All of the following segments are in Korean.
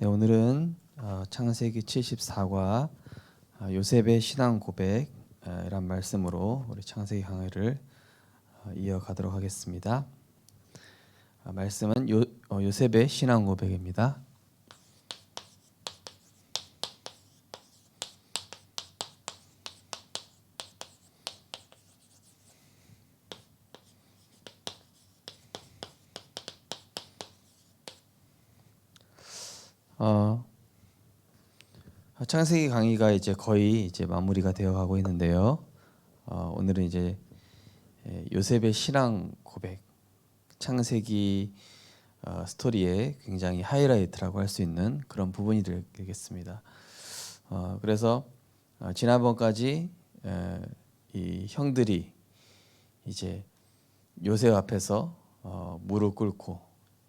네, 오늘은 창세기 74과 요셉의 신앙 고백이란 말씀으로 우리 창세기 강의를 이어가도록 하겠습니다. 말씀은 요셉의 신앙 고백입니다. 창세기 강의가 이제 거의 마무리가 되어 가고 있는데요. 오늘은 이제 요셉의 신앙 고백, 창세기 스토리의 굉장히 하이라이트라고 할 수 있는 그런 부분이 되겠습니다. 그래서 지난번까지 이 형들이 이제 요셉 앞에서 무릎 꿇고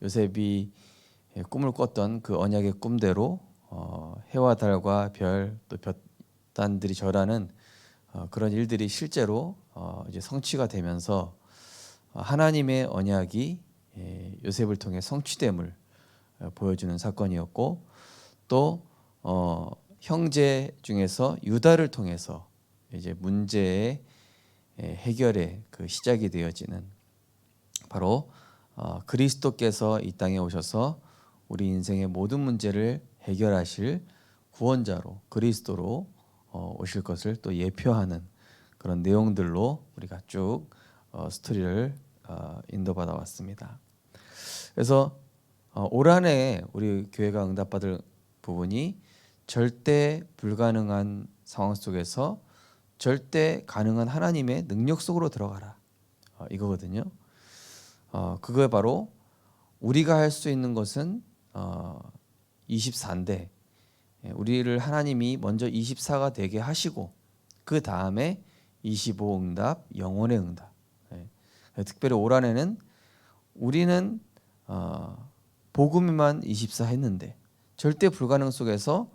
요셉이 꿈을 꿨던 그 언약의 꿈대로 해와 달과 별 또 볕단들이 절하는 그런 일들이 실제로 이제 성취가 되면서 하나님의 언약이 요셉을 통해 성취됨을 보여주는 사건이었고, 또 형제 중에서 유다를 통해서 이제 문제의 해결의 그 시작이 되어지는, 바로 그리스도께서 이 땅에 오셔서 우리 인생의 모든 문제를 해결하실 구원자로, 그리스도로 오실 것을 또 예표하는 그런 내용들로 우리가 쭉 스토리를 인도받아 왔습니다. 그래서 올 한 해 우리 교회가 응답받을 부분이 절대 불가능한 상황 속에서 절대 가능한 하나님의 능력 속으로 들어가라, 이거거든요. 그거에 바로 우리가 할 수 있는 것은 24인데 우리를 하나님이 먼저 24가 되게 하시고 그 다음에 25 응답, 영혼의 응답. 특별히 올 한 해는 우리는 복음만 24 했는데, 절대 불가능 속에서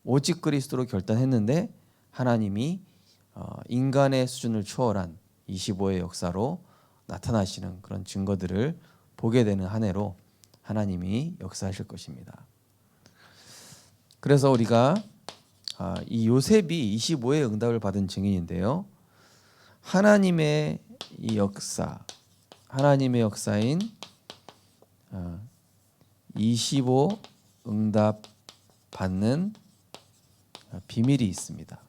오직 그리스도로 결단했는데 하나님이 인간의 수준을 초월한 25의 역사로 나타나시는 그런 증거들을 보게 되는 한 해로 하나님이 역사하실 것입니다. 그래서 우리가 이 요셉이 25의 응답을 받은 증인인데요, 하나님의 이 역사, 하나님의 역사인 25 응답 받는 비밀이 있습니다.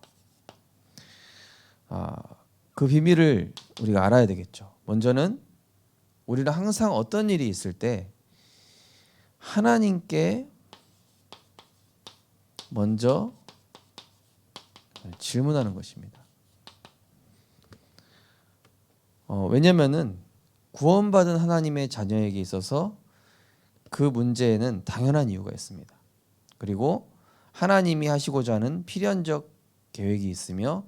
그 비밀을 우리가 알아야 되겠죠. 먼저는 우리는 항상 어떤 일이 있을 때 하나님께 먼저 질문하는 것입니다. 왜냐면은 구원받은 하나님의 자녀에게 있어서 그 문제에는 당연한 이유가 있습니다. 그리고 하나님이 하시고자 하는 필연적 계획이 있으며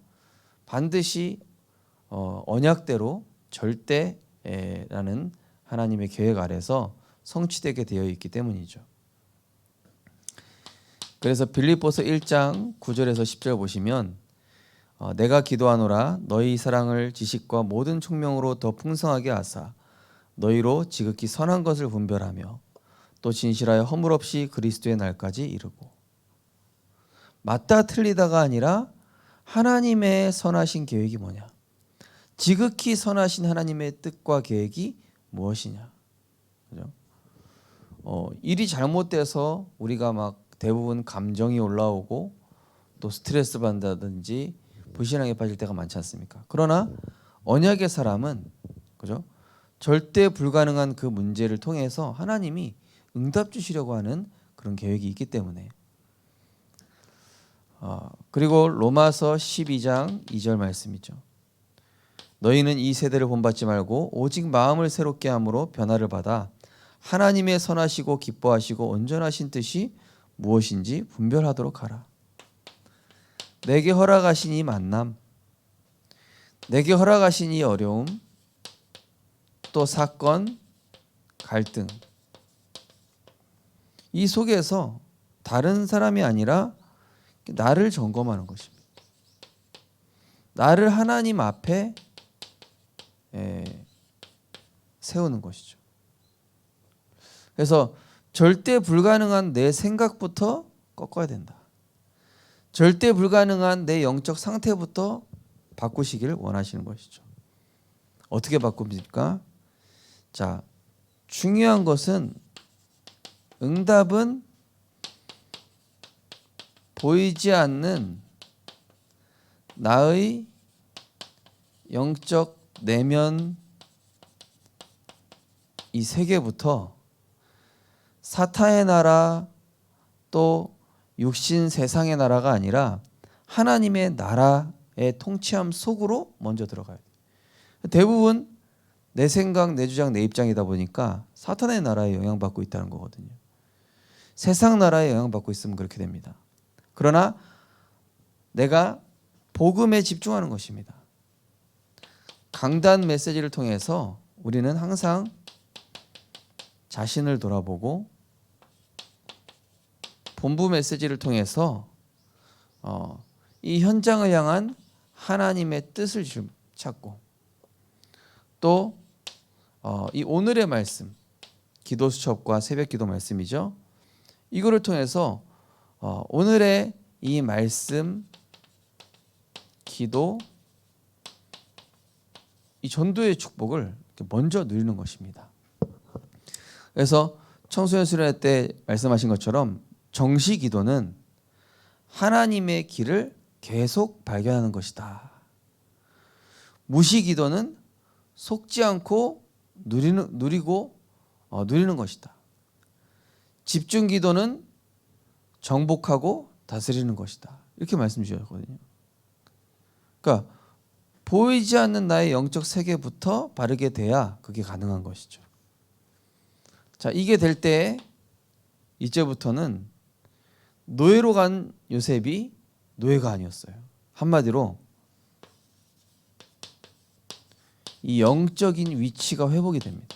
반드시 언약대로 절대라는 하나님의 계획 아래서 성취되게 되어 있기 때문이죠. 그래서 빌립보서 1장 9절에서 10절 보시면 내가 기도하노라 너희 사랑을 지식과 모든 총명으로 더 풍성하게 하사 너희로 지극히 선한 것을 분별하며 또 진실하여 허물 없이 그리스도의 날까지 이르고. 맞다 틀리다가 아니라 하나님의 선하신 계획이 뭐냐, 지극히 선하신 하나님의 뜻과 계획이 무엇이냐. 그죠? 일이 잘못돼서 우리가 막 대부분 감정이 올라오고 또 스트레스 받는다든지 불신앙에 빠질 때가 많지 않습니까? 그러나 언약의 사람은, 그죠? 절대 불가능한 그 문제를 통해서 하나님이 응답 주시려고 하는 그런 계획이 있기 때문에. 그리고 로마서 12장 2절 말씀이죠. 너희는 이 세대를 본받지 말고 오직 마음을 새롭게 함으로 변화를 받아 하나님의 선하시고 기뻐하시고 온전하신 뜻이 무엇인지 분별하도록 하라. 내게 허락하신 이 만남, 내게 허락하신 이 어려움, 또 사건, 갈등, 이 속에서 다른 사람이 아니라 나를 점검하는 것입니다. 나를 하나님 앞에 세우는 것이죠. 그래서 절대 불가능한 내 생각부터 꺾어야 된다. 절대 불가능한 내 영적 상태부터 바꾸시길 원하시는 것이죠. 어떻게 바꿉니까? 자, 중요한 것은 응답은 보이지 않는 나의 영적 내면 이 세계부터 사탄의 나라 또 육신 세상의 나라가 아니라 하나님의 나라의 통치함 속으로 먼저 들어가야 돼요. 대부분 내 생각, 내 주장, 내 입장이다 보니까 사탄의 나라에 영향받고 있다는 거거든요. 세상 나라에 영향받고 있으면 그렇게 됩니다. 그러나 내가 복음에 집중하는 것입니다. 강단 메시지를 통해서 우리는 항상 자신을 돌아보고 본부 메시지를 통해서 이 현장을 향한 하나님의 뜻을 찾고 또 이 오늘의 말씀, 기도 수첩과 새벽 기도 말씀이죠. 이거를 통해서 오늘의 이 말씀, 기도, 이 전도의 축복을 먼저 누리는 것입니다. 그래서 청소년 수련회 때 말씀하신 것처럼 정시 기도는 하나님의 길을 계속 발견하는 것이다. 무시 기도는 속지 않고 누리는 것이다. 집중 기도는 정복하고 다스리는 것이다. 이렇게 말씀 주셨거든요. 그러니까 보이지 않는 나의 영적 세계부터 바르게 돼야 그게 가능한 것이죠. 자, 이게 될 때 이제부터는 노예로 간 요셉이 노예가 아니었어요. 한마디로 이 영적인 위치가 회복이 됩니다.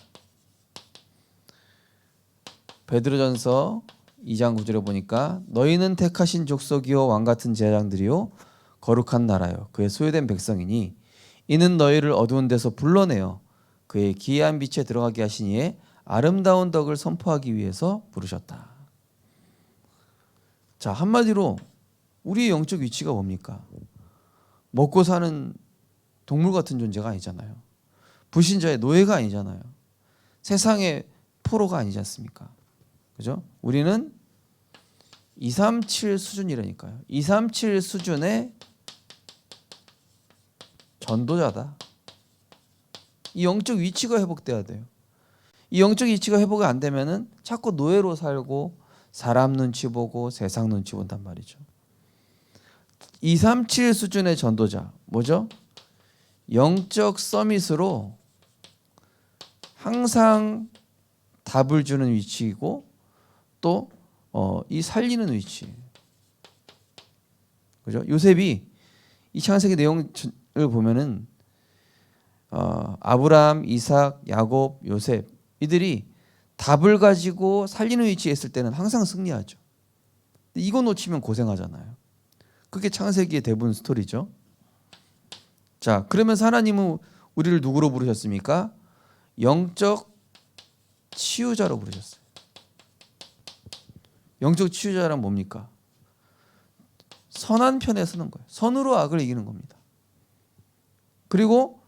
베드로전서 2장 9절에 보니까 너희는 택하신 족속이요 왕 같은 제사장들이요 거룩한 나라요 그의 소유된 백성이니 이는 너희를 어두운 데서 불러내어 그의 기이한 빛에 들어가게 하시니에 아름다운 덕을 선포하기 위해서 부르셨다. 자, 한마디로 우리의 영적 위치가 뭡니까? 먹고 사는 동물 같은 존재가 아니잖아요. 불신자의 노예가 아니잖아요. 세상의 포로가 아니지 않습니까? 그죠? 우리는 237 수준이라니까요. 237 수준의 전도자다. 이 영적 위치가 회복돼야 돼요. 이 영적 위치가 회복이 안 되면은 자꾸 노예로 살고 사람 눈치 보고 세상 눈치 본단 말이죠. 237 수준의 전도자 뭐죠? 영적 서밋으로 항상 답을 주는 위치이고 또 이 살리는 위치. 그죠? 요셉이 이 창세기 내용을 보면은 아브라함, 이삭, 야곱, 요셉 이들이 답을 가지고 살리는 위치에 있을 때는 항상 승리하죠. 이거 놓치면 고생하잖아요. 그게 창세기의 대부분 스토리죠. 자, 그러면서 하나님은 우리를 누구로 부르셨습니까? 영적 치유자로 부르셨어요. 영적 치유자란 뭡니까? 선한 편에 서는 거예요. 선으로 악을 이기는 겁니다. 그리고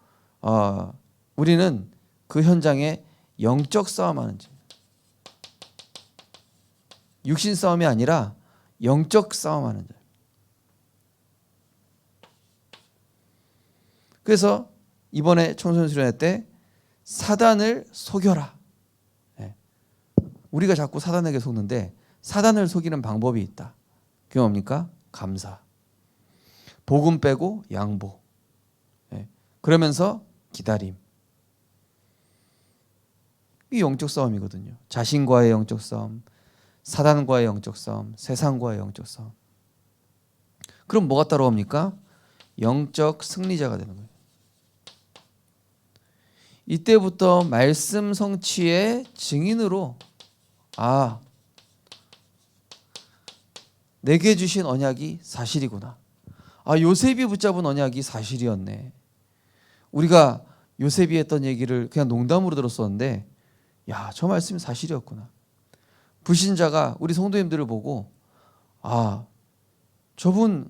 우리는 그 현장에 영적 싸움하는 자, 육신 싸움이 아니라 영적 싸움하는 자. 그래서 이번에 청소년 수련회 때 사단을 속여라. 우리가 자꾸 사단에게 속는데 사단을 속이는 방법이 있다. 그게 뭡니까? 감사. 복음 빼고 양보. 그러면서 기다림. 이 영적 싸움이거든요. 자신과의 영적 싸움, 사단과의 영적 싸움, 세상과의 영적 싸움. 그럼 뭐가 따라옵니까? 영적 승리자가 되는 거예요. 이때부터 말씀 성취의 증인으로 내게 주신 언약이 사실이구나. 요셉이 붙잡은 언약이 사실이었네. 우리가 요셉이 했던 얘기를 그냥 농담으로 들었었는데 저 말씀이 사실이었구나. 불신자가 우리 성도님들을 보고 아, 저분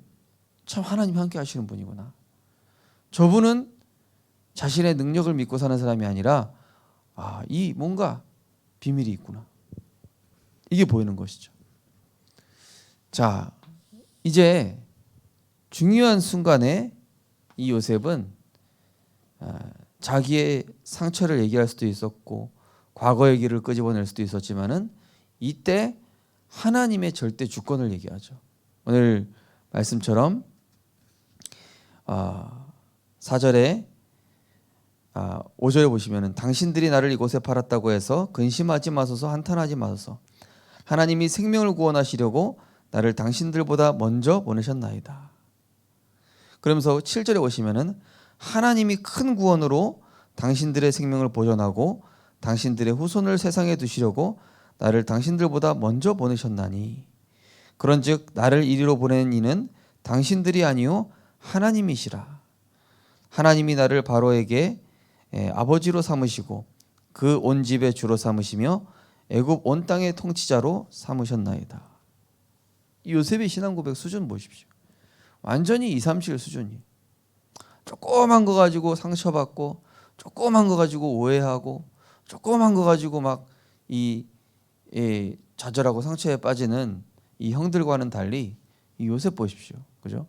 참 하나님 함께 하시는 분이구나. 저분은 자신의 능력을 믿고 사는 사람이 아니라 아, 이 뭔가 비밀이 있구나. 이게 보이는 것이죠. 자, 이제 중요한 순간에 이 요셉은 자기의 상처를 얘기할 수도 있었고 과거 얘기를 끄집어낼 수도 있었지만은 이때 하나님의 절대 주권을 얘기하죠. 오늘 말씀처럼 4절에 5절에 보시면은 당신들이 나를 이곳에 팔았다고 해서 근심하지 마소서 한탄하지 마소서 하나님이 생명을 구원하시려고 나를 당신들보다 먼저 보내셨나이다. 그러면서 7절에 보시면은 하나님이 큰 구원으로 당신들의 생명을 보존하고 당신들의 후손을 세상에 두시려고 나를 당신들보다 먼저 보내셨나니 그런즉 나를 이리로 보낸 이는 당신들이 아니요 하나님이시라. 하나님이 나를 바로에게 아버지로 삼으시고 그 온 집의 주로 삼으시며 애굽 온 땅의 통치자로 삼으셨나이다. 요셉의 신앙 고백 수준 보십시오. 완전히 2, 3실 수준이. 조그만 거 가지고 상처받고 조그만 거 가지고 오해하고 조그만 거 가지고 막 좌절하고 상처에 빠지는 이 형들과는 달리 이 요셉 보십시오. 그죠?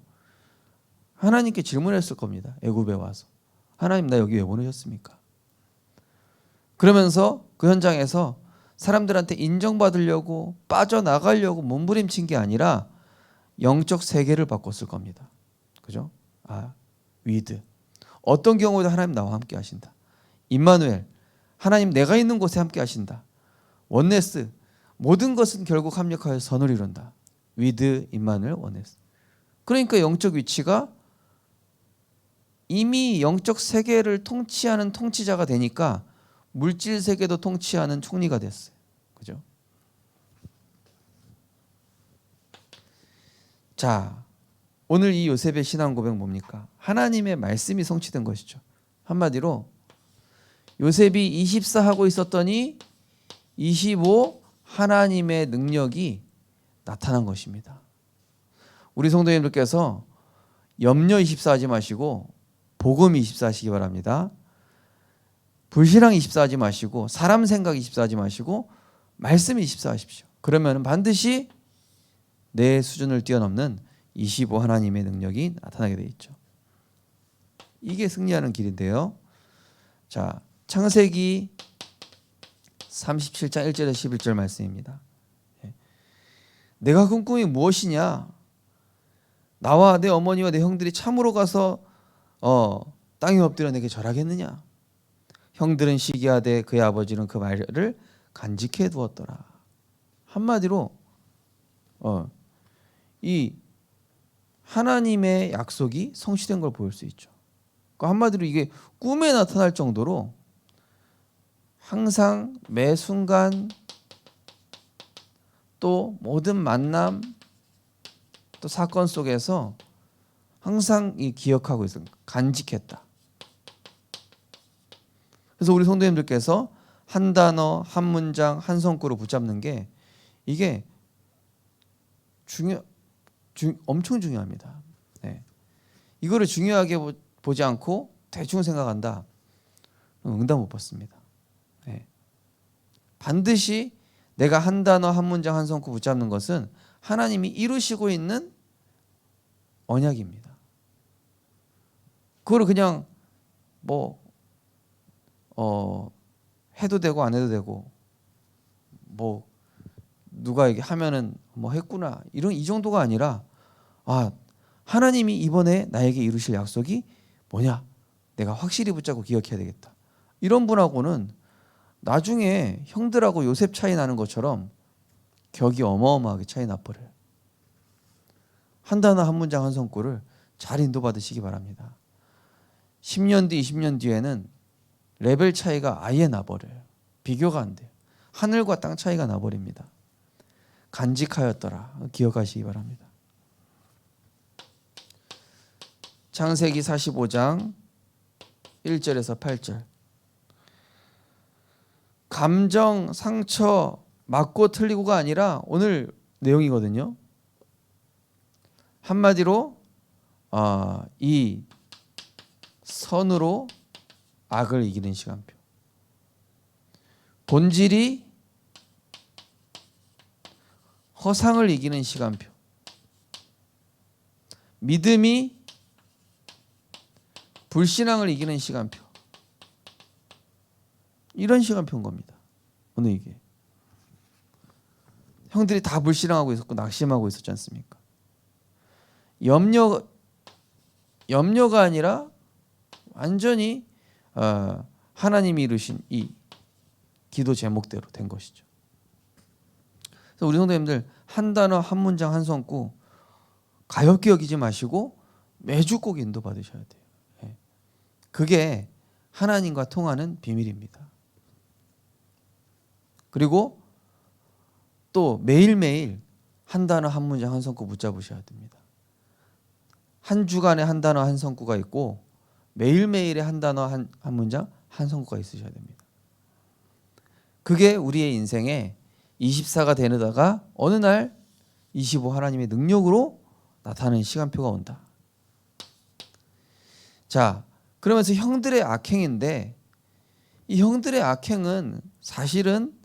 하나님께 질문했을 겁니다. 애굽에 와서. 하나님 나 여기 왜 보내셨습니까? 그러면서 그 현장에서 사람들한테 인정받으려고 빠져나가려고 몸부림친 게 아니라 영적 세계를 바꿨을 겁니다. 그죠? 위드. 어떤 경우에도 하나님 나와 함께 하신다. 임마누엘. 하나님 내가 있는 곳에 함께 하신다. 원네스. 모든 것은 결국 합력하여 선을 이룬다. 위드 임마누엘 원네스. 그러니까 영적 위치가 이미 영적 세계를 통치하는 통치자가 되니까 물질 세계도 통치하는 총리가 됐어요. 그죠? 자, 오늘 이 요셉의 신앙 고백 뭡니까? 하나님의 말씀이 성취된 것이죠. 한마디로 요셉이 24 하고 있었더니 25 하나님의 능력이 나타난 것입니다. 우리 성도님들께서 염려 24 하지 마시고 복음 24 하시기 바랍니다. 불신앙 24 하지 마시고 사람 생각 24 하지 마시고 말씀 24 하십시오. 그러면 반드시 내 수준을 뛰어넘는 25 하나님의 능력이 나타나게 되어 있죠. 이게 승리하는 길인데요. 자, 창세기 37장 1절에서 11절 말씀입니다. 내가 꾼 꿈이 무엇이냐? 나와 내 어머니와 내 형들이 참으로 가서 땅에 엎드려 내게 절하겠느냐? 형들은 시기하되 그의 아버지는 그 말을 간직해 두었더라. 한마디로 이 하나님의 약속이 성취된 걸 보일 수 있죠. 그러니까 한마디로 이게 꿈에 나타날 정도로 항상 매 순간 또 모든 만남 또 사건 속에서 항상 이 기억하고 있어요. 간직했다. 그래서 우리 성도님들께서 한 단어, 한 문장, 한 성구로 붙잡는 게 이게 엄청 중요합니다. 네. 이거를 중요하게 보지 않고 대충 생각한다. 응답 못 받습니다. 네. 반드시 내가 한 단어, 한 문장, 한 성구 붙잡는 것은 하나님이 이루시고 있는 언약입니다. 그거를 그냥 해도 되고 안 해도 되고 누가 이게 하면은 했구나 이 정도가 아니라 하나님이 이번에 나에게 이루실 약속이 뭐냐? 내가 확실히 붙잡고 기억해야 되겠다. 이런 분하고는 나중에 형들하고 요셉 차이 나는 것처럼 격이 어마어마하게 차이 나버려요. 한 단어 한 문장 한 성구를 잘 인도받으시기 바랍니다. 10년 뒤 20년 뒤에는 레벨 차이가 아예 나버려요. 비교가 안 돼요. 하늘과 땅 차이가 나버립니다. 간직하였더라. 기억하시기 바랍니다. 창세기 45장 1절에서 8절. 감정, 상처, 맞고 틀리고가 아니라 오늘 내용이거든요. 한마디로 이 선으로 악을 이기는 시간표. 본질이 허상을 이기는 시간표. 믿음이 불신앙을 이기는 시간표. 이런 시간표인 겁니다. 오늘 이게. 형들이 다 불신앙하고 있었고 낙심하고 있었지 않습니까? 염려가 아니라 완전히 하나님이 이루신 이 기도 제목대로 된 것이죠. 그래서 우리 성도님들 한 단어 한 문장 한 성구 가볍게 여기지 마시고 매주 꼭 인도 받으셔야 돼요. 그게 하나님과 통하는 비밀입니다. 그리고 또 매일매일 한 단어 한 문장 한 성구 붙잡으셔야 됩니다. 한 주간에 한 단어 한 성구가 있고 매일매일에 한 단어 한 문장 한 성구가 있으셔야 됩니다. 그게 우리의 인생에 24가 되느다가 어느 날 25 하나님의 능력으로 나타나는 시간표가 온다. 자, 그러면서 형들의 악행인데 이 형들의 악행은 사실은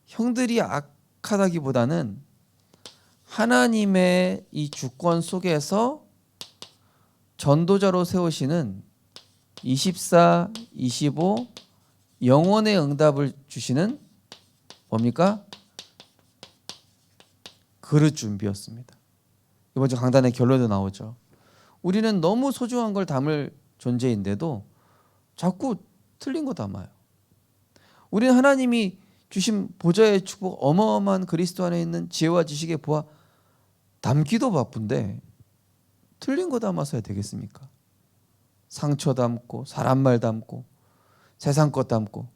형들이 악하다기보다는 하나님의 이 주권 속에서 전도자로 세우시는 24, 25 영원의 응답을 주시는 뭡니까? 그릇 준비였습니다. 이번 주 강단의 결론도 나오죠. 우리는 너무 소중한 걸 담을 존재인데도 자꾸 틀린 거 담아요. 우리는 하나님이 주신 보좌의 축복 어마어마한 그리스도 안에 있는 지혜와 지식의 보화 담기도 바쁜데 틀린 거 담아서 해야 되겠습니까? 상처 담고 사람 말 담고 세상 것 담고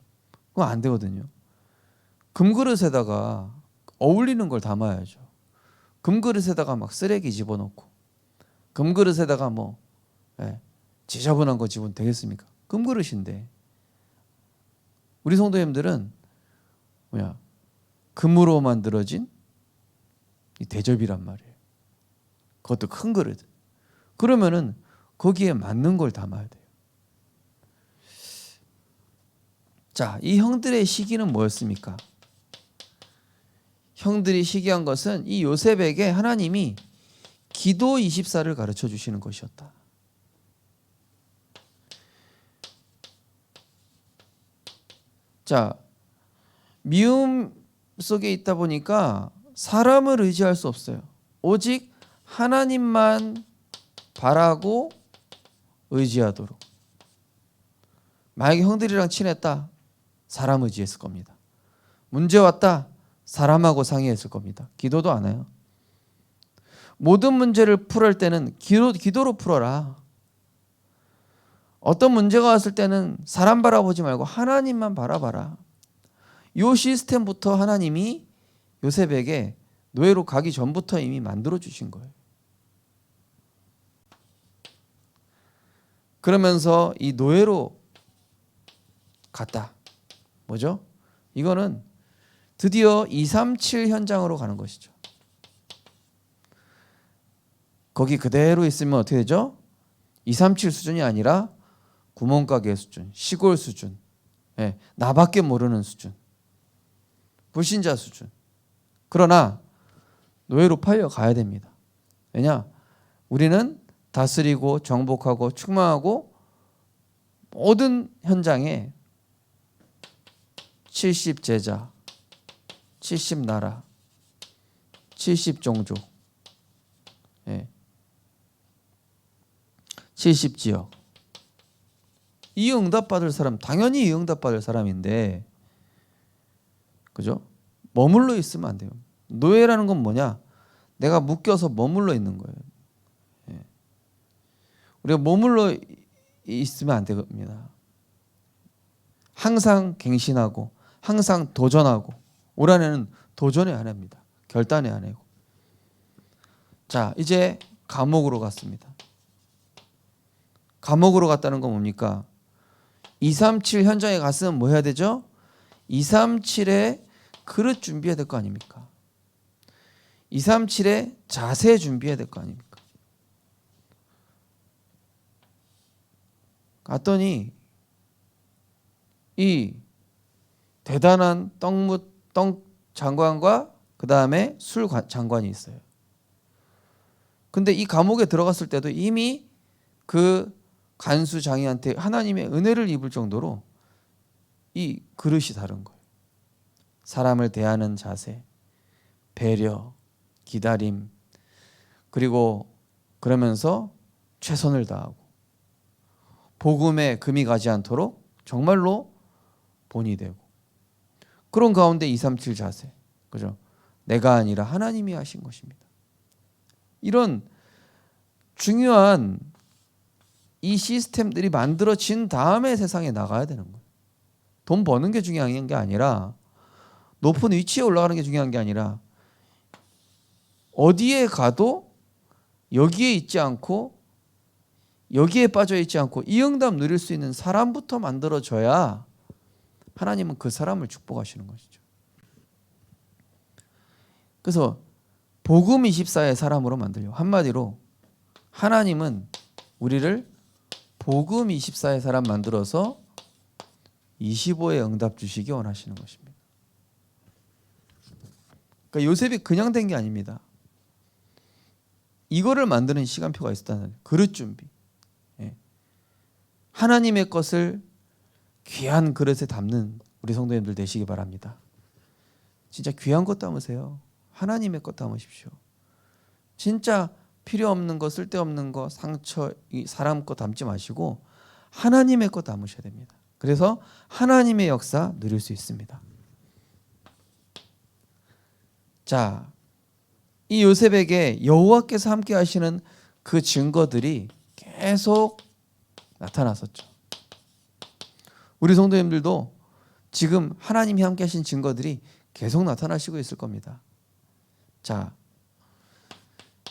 그건 안 되거든요. 금그릇에다가 어울리는 걸 담아야죠. 금그릇에다가 막 쓰레기 집어넣고 금그릇에다가 지저분한 거 집어넣으면 되겠습니까? 금그릇인데 우리 성도님들은 금으로 만들어진 이 대접이란 말이에요. 그것도 큰 그릇. 그러면은 거기에 맞는 걸 담아야 돼요. 자, 이 형들의 시기는 뭐였습니까? 형들이 시기한 것은 이 요셉에게 하나님이 기도 24를 가르쳐 주시는 것이었다. 자, 미움 속에 있다 보니까 사람을 의지할 수 없어요. 오직 하나님만 바라고 의지하도록. 만약에 형들이랑 친했다, 사람 의지했을 겁니다. 문제 왔다, 사람하고 상의했을 겁니다. 기도도 안 해요. 모든 문제를 풀을 때는 기도로 풀어라. 어떤 문제가 왔을 때는 사람 바라보지 말고 하나님만 바라봐라. 이 시스템부터 하나님이 요셉에게 노예로 가기 전부터 이미 만들어 주신 거예요. 그러면서 이 노예로 갔다. 뭐죠? 이거는 드디어 237 현장으로 가는 것이죠. 거기 그대로 있으면 어떻게 되죠? 237 수준이 아니라 구멍가게 수준, 시골 수준, 나밖에 모르는 수준, 불신자 수준. 그러나 노예로 팔려가야 됩니다. 왜냐? 우리는 다스리고 정복하고 충만하고 모든 현장에 70 제자, 70 나라, 70 종족, 70 지역. 이 응답받을 사람, 당연히 이 응답받을 사람인데, 그죠? 머물러 있으면 안 돼요. 노예라는 건 뭐냐? 내가 묶여서 머물러 있는 거예요. 우리가 머물러 있으면 안 됩니다. 항상 갱신하고 항상 도전하고 올 한해는 도전의 한 해입니다. 결단의 한 해고. 자, 이제 감옥으로 갔습니다. 감옥으로 갔다는 건 뭡니까? 237 현장에 갔으면 뭐 해야 되죠? 237의 그릇 준비해야 될 거 아닙니까? 237의 자세 준비해야 될 거 아닙니까? 갔더니 이 대단한 떡 장관과 그 다음에 술 장관이 있어요. 근데 이 감옥에 들어갔을 때도 이미 그 간수 장이한테 하나님의 은혜를 입을 정도로 이 그릇이 다른 거예요. 사람을 대하는 자세, 배려, 기다림, 그리고 그러면서 최선을 다하고 복음에 금이 가지 않도록 정말로 본이 되고, 그런 가운데 237 자세, 그죠? 내가 아니라 하나님이 하신 것입니다. 이런 중요한 이 시스템들이 만들어진 다음에 세상에 나가야 되는 거예요. 돈 버는 게 중요한 게 아니라, 높은 위치에 올라가는 게 중요한 게 아니라, 어디에 가도 여기에 있지 않고 여기에 빠져 있지 않고 이 응답 누릴 수 있는 사람부터 만들어져야 하나님은 그 사람을 축복하시는 것이죠. 그래서 복음 24의 사람으로 만들려. 한마디로 하나님은 우리를 복음 24의 사람 만들어서 25의 응답 주시기 원하시는 것입니다. 그러니까 요셉이 그냥 된 게 아닙니다. 이거를 만드는 시간표가 있었다는 그릇 준비. 하나님의 것을 귀한 그릇에 담는 우리 성도님들 되시기 바랍니다. 진짜 귀한 것 담으세요. 하나님의 것 담으십시오. 진짜 필요 없는 거, 쓸데없는 거, 상처, 사람 것 담지 마시고 하나님의 것 담으셔야 됩니다. 그래서 하나님의 역사 누릴 수 있습니다. 자, 이 요셉에게 여호와께서 함께 하시는 그 증거들이 계속 나타났었죠. 우리 성도님들도 지금 하나님이 함께 하신 증거들이 계속 나타나시고 있을 겁니다. 자,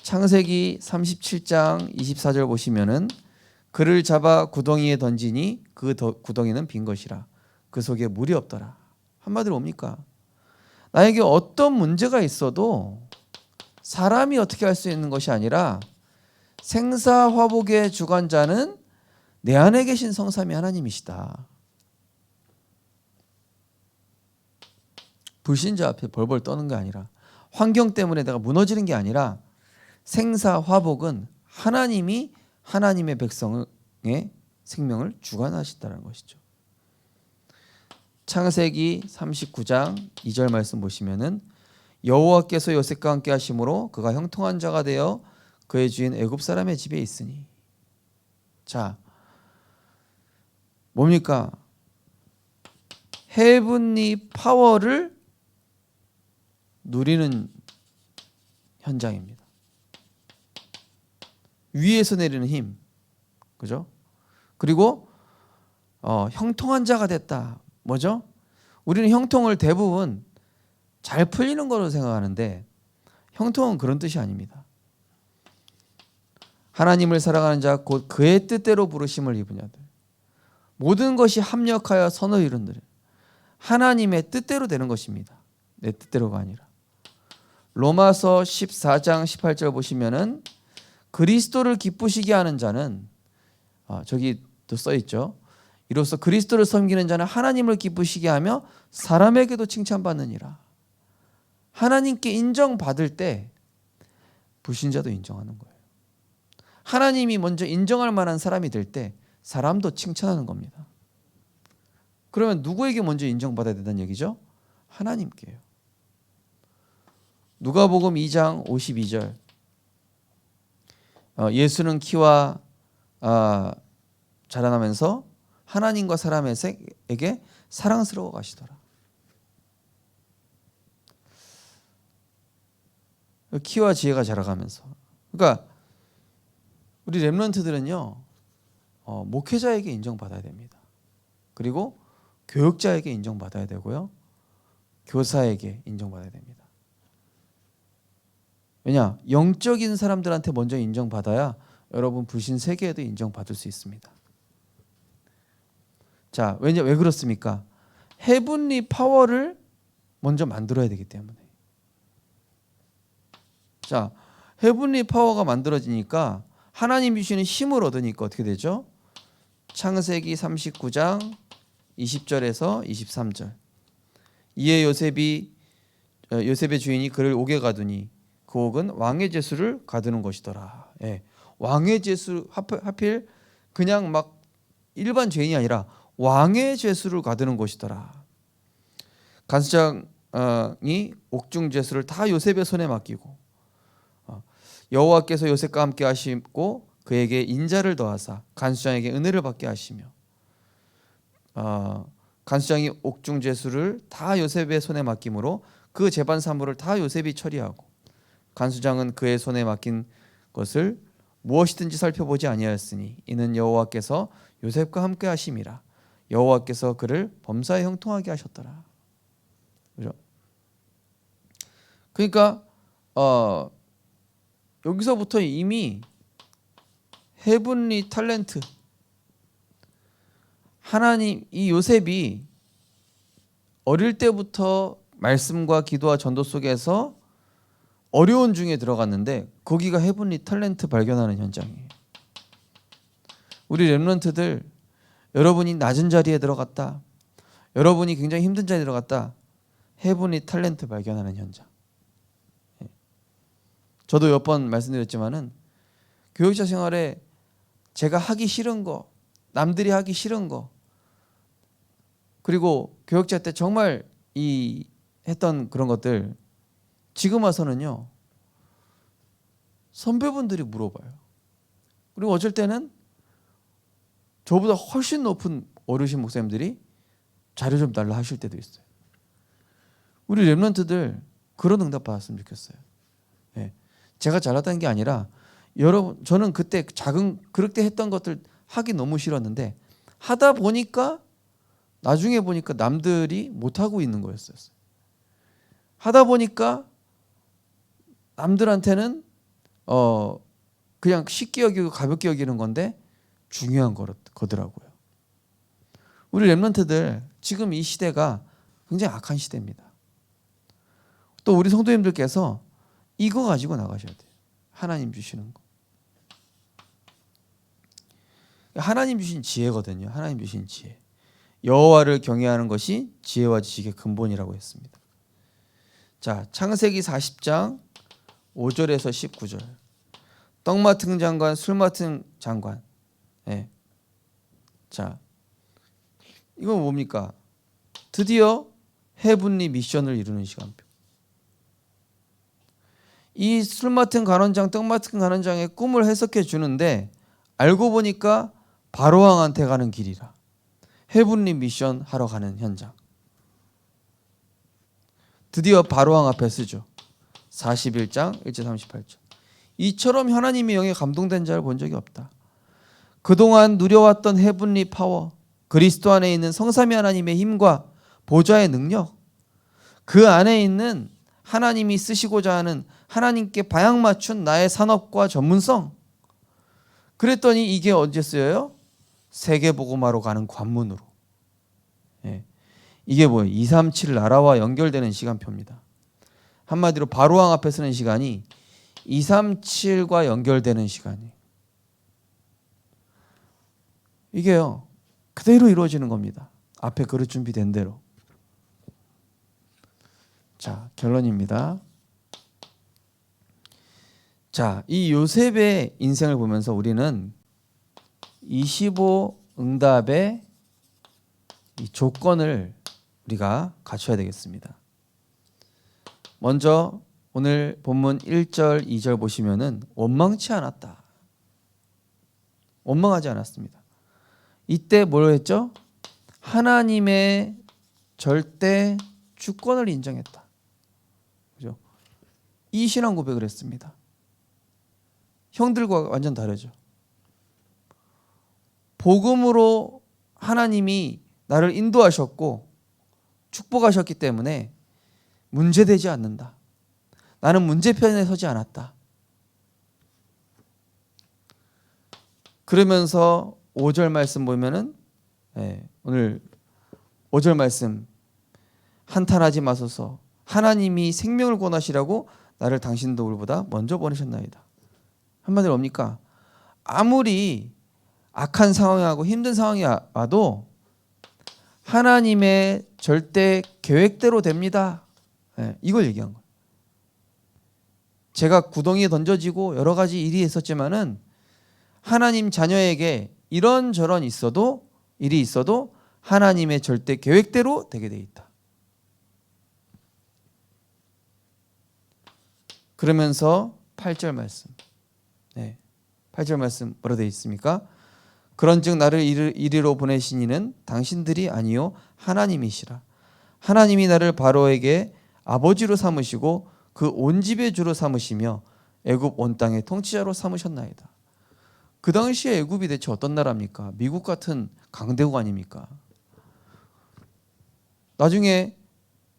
창세기 37장 24절 보시면은 그를 잡아 구덩이에 던지니 그 구덩이는 빈 것이라 그 속에 물이 없더라. 한마디로 뭡니까? 나에게 어떤 문제가 있어도 사람이 어떻게 할 수 있는 것이 아니라 생사화복의 주관자는 내 안에 계신 성삼위 하나님이시다. 불신자 앞에 벌벌 떠는 게 아니라, 환경 때문에 내가 무너지는 게 아니라, 생사화복은 하나님이 하나님의 백성의 생명을 주관하신다는 것이죠. 창세기 39장 2절 말씀 보시면은 여호와께서 요셉과 함께 하심으로 그가 형통한 자가 되어 그의 주인 애굽 사람의 집에 있으니. 자, 뭡니까? 헤븐리 파워를 누리는 현장입니다. 위에서 내리는 힘, 그죠? 그리고 형통한 자가 됐다. 뭐죠? 우리는 형통을 대부분 잘 풀리는 거로 생각하는데 형통은 그런 뜻이 아닙니다. 하나님을 사랑하는 자 곧 그의 뜻대로 부르심을 입은 자들, 모든 것이 합력하여 선을 이룬들, 하나님의 뜻대로 되는 것입니다. 내 뜻대로가 아니라. 로마서 14장 18절 보시면은 그리스도를 기쁘시게 하는 자는, 저기 또 써 있죠. 이로써 그리스도를 섬기는 자는 하나님을 기쁘시게 하며 사람에게도 칭찬받느니라. 하나님께 인정받을 때 불신자도 인정하는 거예요. 하나님이 먼저 인정할 만한 사람이 될 때 사람도 칭찬하는 겁니다. 그러면 누구에게 먼저 인정받아야 된다는 얘기죠? 하나님께요. 누가복음 2장 52절. 예수는 키와 자라나면서 하나님과 사람에게 사랑스러워 가시더라. 키와 지혜가 자라가면서. 그러니까 우리 렘넌트들은요, 목회자에게 인정받아야 됩니다. 그리고 교육자에게 인정받아야 되고요, 교사에게 인정받아야 됩니다. 왜냐? 영적인 사람들한테 먼저 인정받아야 여러분 불신 세계에도 인정받을 수 있습니다. 자, 왜 그렇습니까? 헤븐리 파워를 먼저 만들어야 되기 때문에. 자, 헤븐리 파워가 만들어지니까 하나님 주시는 힘을 얻으니까 어떻게 되죠? 창세기 39장 20절에서 23절. 이에 요셉의 주인이 그를 옥에 가두니 그 옥은 왕의 제수를 가두는 것이더라. 예. 왕의 제수, 하필 그냥 막 일반 죄인이 아니라 왕의 제수를 가두는 것이더라. 간수장이 옥중 제수를 다 요셉의 손에 맡기고 여호와께서 요셉과 함께 하시고 그에게 인자를 더하사 간수장에게 은혜를 받게 하시며 간수장이 옥중 제수를 다 요셉의 손에 맡김으로 그 재반 사물을 다 요셉이 처리하고 간수장은 그의 손에 맡긴 것을 무엇이든지 살펴보지 아니하였으니 이는 여호와께서 요셉과 함께 하심이라. 여호와께서 그를 범사에 형통하게 하셨더라. 그죠? 그러니까 여기서부터 이미 헤븐리 탤런트, 하나님, 이 요셉이 어릴 때부터 말씀과 기도와 전도 속에서 어려운 중에 들어갔는데 거기가 헤븐리 탤런트 발견하는 현장이에요. 우리 렘넌트들, 여러분이 낮은 자리에 들어갔다, 여러분이 굉장히 힘든 자리에 들어갔다, 헤븐리 탤런트 발견하는 현장. 저도 몇 번 말씀드렸지만은 교육자 생활에 제가 하기 싫은 거, 남들이 하기 싫은 거, 그리고 교육자 때 정말 했던 그런 것들 지금 와서는요 선배분들이 물어봐요. 그리고 어쩔 때는 저보다 훨씬 높은 어르신 목사님들이 자료 좀 달라 하실 때도 있어요. 우리 렘넌트들 그런 응답 받았으면 좋겠어요. 예. 제가 잘났다는 게 아니라 여러분, 저는 그때 그렇게 했던 것들 하기 너무 싫었는데 하다 보니까 나중에 보니까 남들이 못하고 있는 거였어요. 하다 보니까 남들한테는 그냥 쉽게 여기고 가볍게 여기는 건데 중요한 거더라고요. 우리 렘넌트들 지금 이 시대가 굉장히 악한 시대입니다. 또 우리 성도님들께서 이거 가지고 나가셔야 돼요. 하나님 주시는 거. 하나님 주신 지혜거든요. 하나님 주신 지혜. 여호와를 경외하는 것이 지혜와 지식의 근본이라고 했습니다. 자, 창세기 40장 5절에서 19절. 떡 맡은 장관, 술 맡은 장관. 네. 자, 이건 뭡니까? 드디어 헤븐리 미션을 이루는 시간표. 이 술 맡은 간원장, 떡 맡은 간원장의 꿈을 해석해 주는데 알고 보니까 바로왕한테 가는 길이라. 헤븐리 미션 하러 가는 현장. 드디어 바로왕 앞에 서죠. 41장 1절 38절. 이처럼 하나님의 영에 감동된 자를 본 적이 없다. 그동안 누려왔던 헤븐리 파워, 그리스도 안에 있는 성삼위 하나님의 힘과 보좌의 능력, 그 안에 있는 하나님이 쓰시고자 하는 하나님께 방향 맞춘 나의 산업과 전문성. 그랬더니 이게 언제 쓰여요? 세계복음화로 가는 관문으로. 예. 이게 뭐예요? 237 나라와 연결되는 시간표입니다. 한마디로 바로왕 앞에 서는 시간이 237과 연결되는 시간이에요. 이게요 그대로 이루어지는 겁니다. 앞에 그릇 준비된 대로. 자, 결론입니다. 자, 이 요셉의 인생을 보면서 우리는 25 응답의 이 조건을 우리가 갖춰야 되겠습니다. 먼저 오늘 본문 1절, 2절 보시면은 원망치 않았다. 원망하지 않았습니다. 이때 뭘 했죠? 하나님의 절대 주권을 인정했다. 그죠? 이 신앙 고백을 했습니다. 형들과 완전 다르죠. 복음으로 하나님이 나를 인도하셨고 축복하셨기 때문에 문제되지 않는다. 나는 문제편에 서지 않았다. 그러면서 5절 말씀 보면은 오늘 5절 말씀, 한탄하지 마소서. 하나님이 생명을 권하시라고 나를 당신 도울보다 먼저 보내셨나이다. 한마디로 뭡니까? 아무리 악한 상황하고 힘든 상황이 와도 하나님의 절대 계획대로 됩니다. 네, 이걸 얘기한 거예요. 제가 구덩이에 던져지고 여러 가지 일이 있었지만은 하나님 자녀에게 이런저런 일이 있어도 하나님의 절대 계획대로 되게 돼 있다. 그러면서 8절 말씀. 네. 8절 말씀 뭐라 되어 있습니까? 그런즉 나를 이리로 보내신 이는 당신들이 아니요 하나님이시라. 하나님이 나를 바로에게 아버지로 삼으시고 그 온 집의 주로 삼으시며 애굽 온 땅의 통치자로 삼으셨나이다. 그 당시에 애굽이 대체 어떤 나라입니까? 미국 같은 강대국 아닙니까? 나중에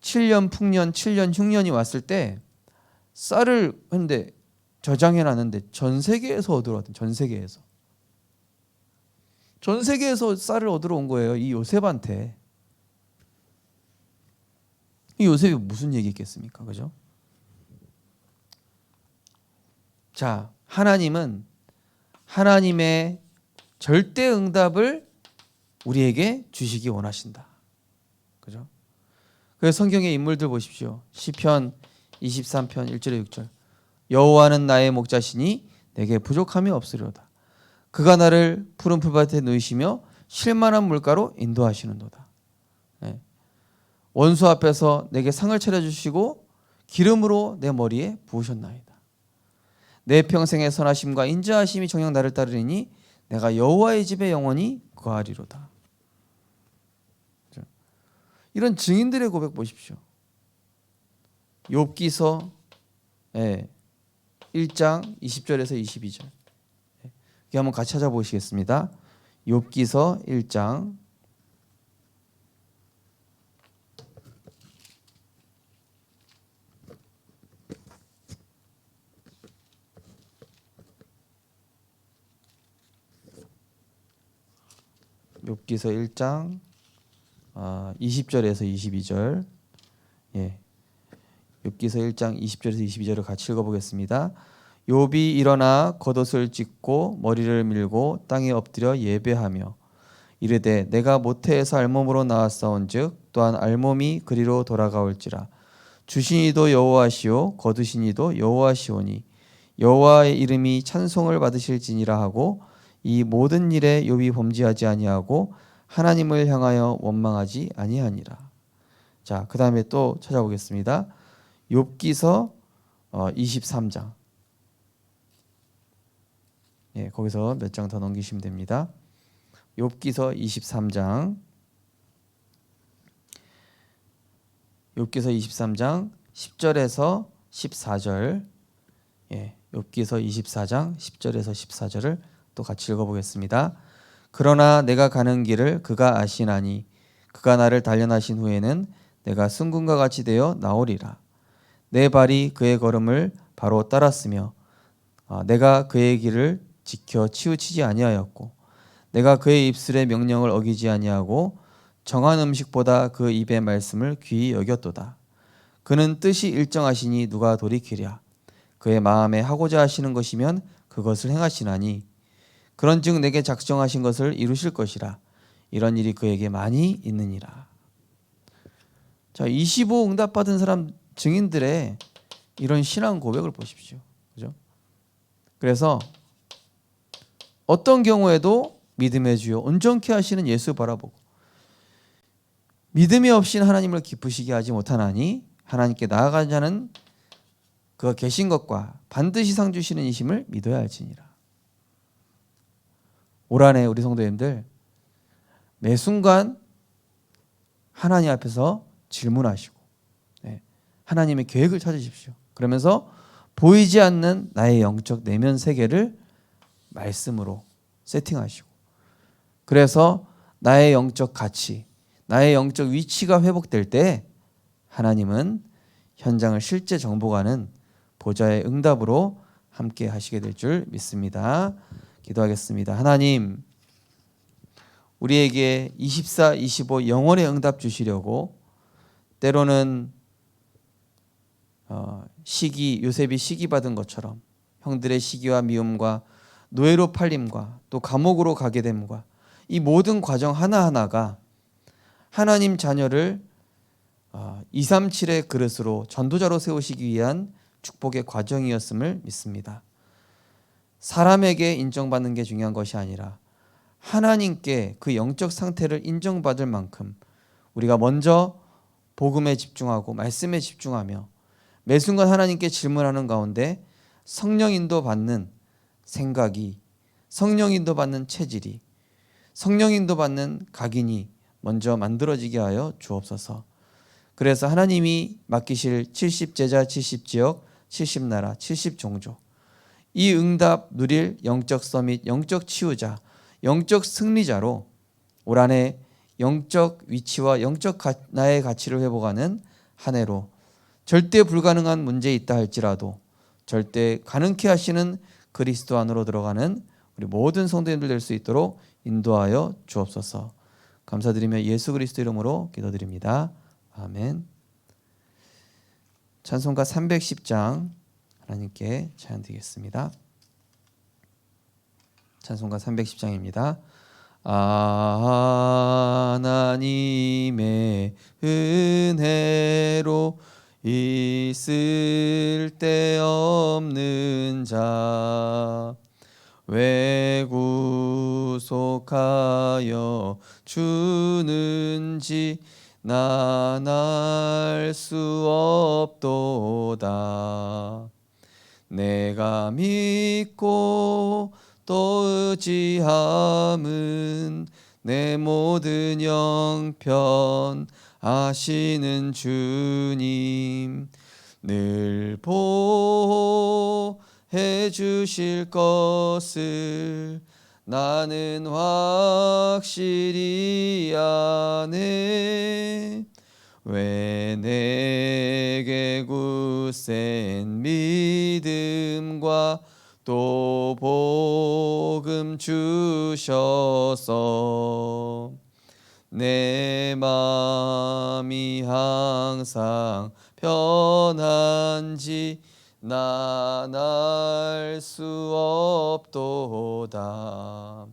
7년 풍년, 7년 흉년이 왔을 때 쌀을 근데 저장해 놨는데 전 세계에서 얻으러 왔던 전 세계에서 쌀을 얻으러 온 거예요. 이 요셉한테. 이 요셉이 무슨 얘기했겠습니까? 그죠? 자, 하나님은 하나님의 절대 응답을 우리에게 주시기 원하신다. 그죠? 그래서 성경의 인물들 보십시오. 시편 23편 1절에 6절. 여호와는 나의 목자시니 내게 부족함이 없으리로다. 그가 나를 푸른 풀밭에 누이시며 쉴만한 물가로 인도하시는도다. 네. 원수 앞에서 내게 상을 차려주시고 기름으로 내 머리에 부으셨나이다. 내 평생의 선하심과 인자하심이 정녕 나를 따르리니 내가 여호와의 집에 영원히 거하리로다. 이런 증인들의 고백 보십시오. 욥기서 1장 20절에서 22절. 여기 한번 같이 찾아보시겠습니다. 욥기서 1장 20절에서 22절. 예. 욥기서 1장 20절에서 22절을 같이 읽어보겠습니다. 욥이 일어나 겉옷을 찢고 머리를 밀고 땅에 엎드려 예배하며 이르되 내가 모태에서 알몸으로 나왔사온즉 또한 알몸이 그리로 돌아가올지라. 주신 이도 여호와시오 거두신 이도 여호와시오니 여호와의 이름이 찬송을 받으실지니라 하고 이 모든 일에 욥이 범죄하지 아니하고 하나님을 향하여 원망하지 아니하니라. 자, 그 다음에 또 찾아보겠습니다. 욥기서 23장. 예, 거기서 몇 장 더 넘기시면 됩니다. 욥기서 23장. 욥기서 23장 10절에서 14절. 예, 욥기서 24장 10절에서 14절을 또 같이 읽어보겠습니다. 그러나 내가 가는 길을 그가 아시나니 그가 나를 단련하신 후에는 내가 승군과 같이 되어 나오리라. 내 발이 그의 걸음을 바로 따랐으며 내가 그의 길을 지켜 치우치지 아니하였고 내가 그의 입술의 명령을 어기지 아니하고 정한 음식보다 그 입의 말씀을 귀히 여겼도다. 그는 뜻이 일정하시니 누가 돌이키랴. 그의 마음에 하고자 하시는 것이면 그것을 행하시나니 그런즉 내게 작정하신 것을 이루실 것이라. 이런 일이 그에게 많이 있느니라. 자, 25 응답받은 사람 증인들의 이런 신앙 고백을 보십시오. 그죠? 그래서 어떤 경우에도 믿음의 주요 온전케 하시는 예수 바라보고 믿음이 없이는 하나님을 기쁘시게 하지 못하나니 하나님께 나아가는 자는 그가 계신 것과 반드시 상 주시는 이심을 믿어야 할지니라. 올 한해 우리 성도님들 매 순간 하나님 앞에서 질문하시고 하나님의 계획을 찾으십시오. 그러면서 보이지 않는 나의 영적 내면 세계를 말씀으로 세팅하시고 그래서 나의 영적 가치, 나의 영적 위치가 회복될 때 하나님은 현장을 실제 정복하는 보좌의 응답으로 함께 하시게 될 줄 믿습니다. 기도하겠습니다. 하나님, 우리에게 24, 25 영원의 응답 주시려고 때로는 요셉이 시기 받은 것처럼 형들의 시기와 미움과 노예로 팔림과 또 감옥으로 가게 됨과 이 모든 과정 하나하나가 하나님 자녀를 237의 그릇으로 전도자로 세우시기 위한 축복의 과정이었음을 믿습니다. 사람에게 인정받는 게 중요한 것이 아니라 하나님께 그 영적 상태를 인정받을 만큼 우리가 먼저 복음에 집중하고 말씀에 집중하며 매 순간 하나님께 질문하는 가운데 성령 인도 받는 생각이, 성령 인도 받는 체질이, 성령 인도 받는 각인이 먼저 만들어지게 하여 주옵소서. 그래서 하나님이 맡기실 70제자 70지역 70나라 70종족 이 응답 누릴 영적 서밋 영적 치유자 영적 승리자로 올 한해 영적 위치와 영적 나의 가치를 회복하는 한 해로 절대 불가능한 문제 있다 할지라도 절대 가능케 하시는 그리스도 안으로 들어가는 우리 모든 성도님들 될 수 있도록 인도하여 주옵소서. 감사드리며 예수 그리스도 이름으로 기도드립니다. 아멘. 찬송가 310장 하나님께 찬양 드리겠습니다. 찬송가 310장입니다. 하나님의 은혜로 있을 데 없는 자 왜 구속하여 주는지 난 알 수 없도다. 내가 믿고 또 의지함은 내 모든 형편 아시는 주님 늘 보호해 주실 것을 나는 확실히 아네. 왜 내게 굳센 믿음과 또 복음 주셔서 내 마음이 항상 편한지 난 알 수 없도다.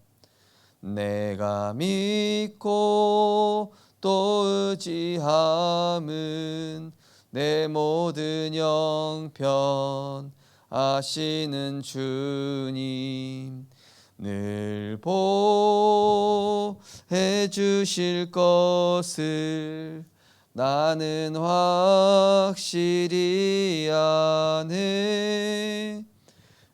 내가 믿고 또 의지함은 내 모든 형편 아시는 주님 늘 보호해 주실 것을 나는 확실히 아네.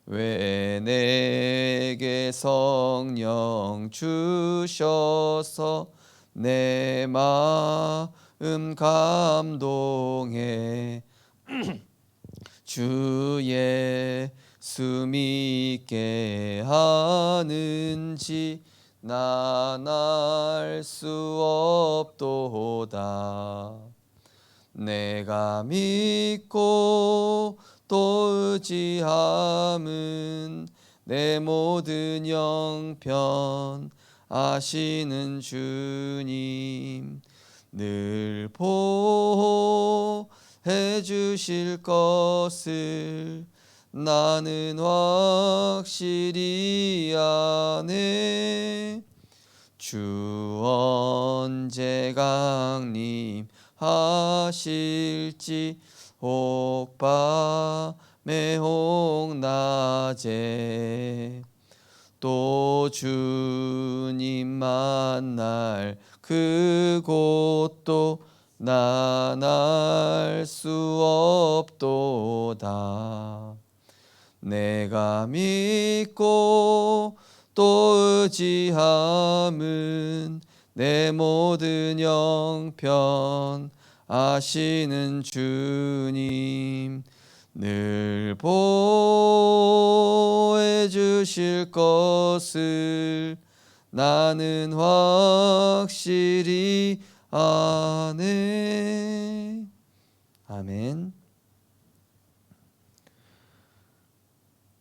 왜 내게 성령 주셔서 내 마음 감동해 주 예수 믿게 하는지 난 알 수 없도다. 내가 믿고 또 의지함은 내 모든 형편 아시는 주님 늘 보호해 주실 것을 나는 확실히 아네. 주 언제 강림하실지 혹 밤에 혹 낮에 또 주님 만날 그곳도 난 알 수 없도다. 내가 믿고 또 의지함은 내 모든 형편 아시는 주님 늘 보호해 주실 것을 나는 확실히 아네. 아멘.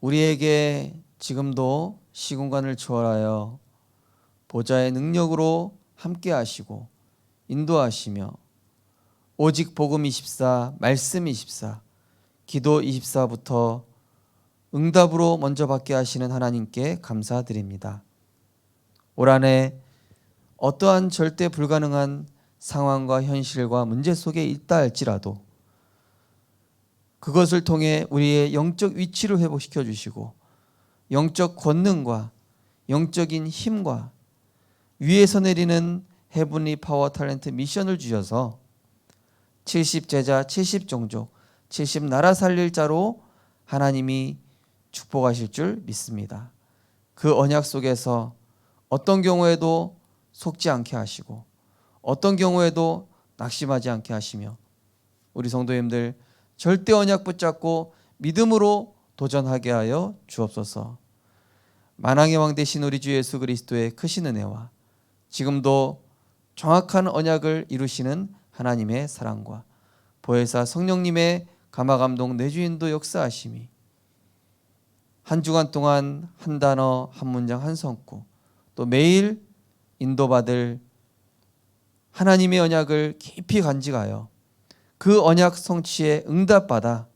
우리에게 지금도 시공간을 초월하여 보좌의 능력으로 함께 하시고 인도하시며 오직 복음 24, 말씀 24, 기도 24부터 응답으로 먼저 받게 하시는 하나님께 감사드립니다. 올 한 해 어떠한 절대 불가능한 상황과 현실과 문제 속에 있다 할지라도 그것을 통해 우리의 영적 위치를 회복시켜 주시고 영적 권능과 영적인 힘과 위에서 내리는 헤븐리 파워 탤런트 미션을 주셔서 70제자 70종족 70나라 살릴 자로 하나님이 축복하실 줄 믿습니다. 그 언약 속에서 어떤 경우에도 속지 않게 하시고 어떤 경우에도 낙심하지 않게 하시며 우리 성도님들 절대 언약 붙잡고 믿음으로 도전하게 하여 주옵소서. 만왕의 왕 되신 우리 주 예수 그리스도의 크신 은혜와 지금도 정확한 언약을 이루시는 하나님의 사랑과 보혜사 성령님의 감화감동 내주인도 역사하심이 한 주간 동안 한 단어 한 문장 한 성구 또 매일 인도받을 하나님의 언약을 깊이 간직하여 그 언약 성취에 응답받아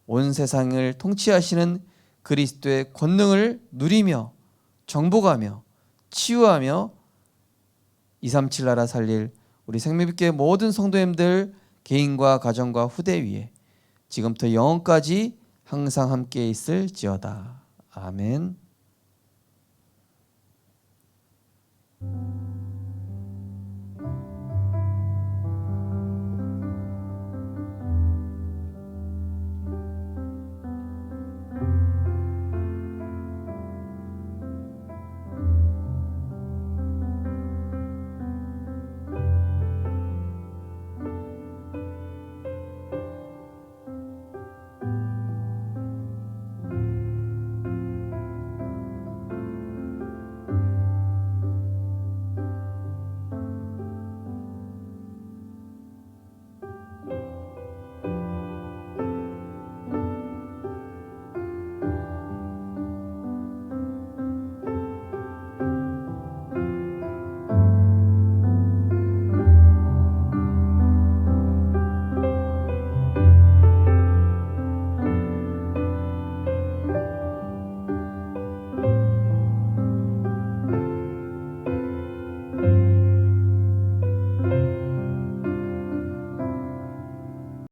온 세상을 통치하시는 그리스도의 권능을 누리며 정복하며 치유하며 237 나라 살릴 우리 생명빛교회 모든 성도님들 개인과 가정과 후대 위에 지금부터 영원까지 항상 함께 있을지어다. 아멘.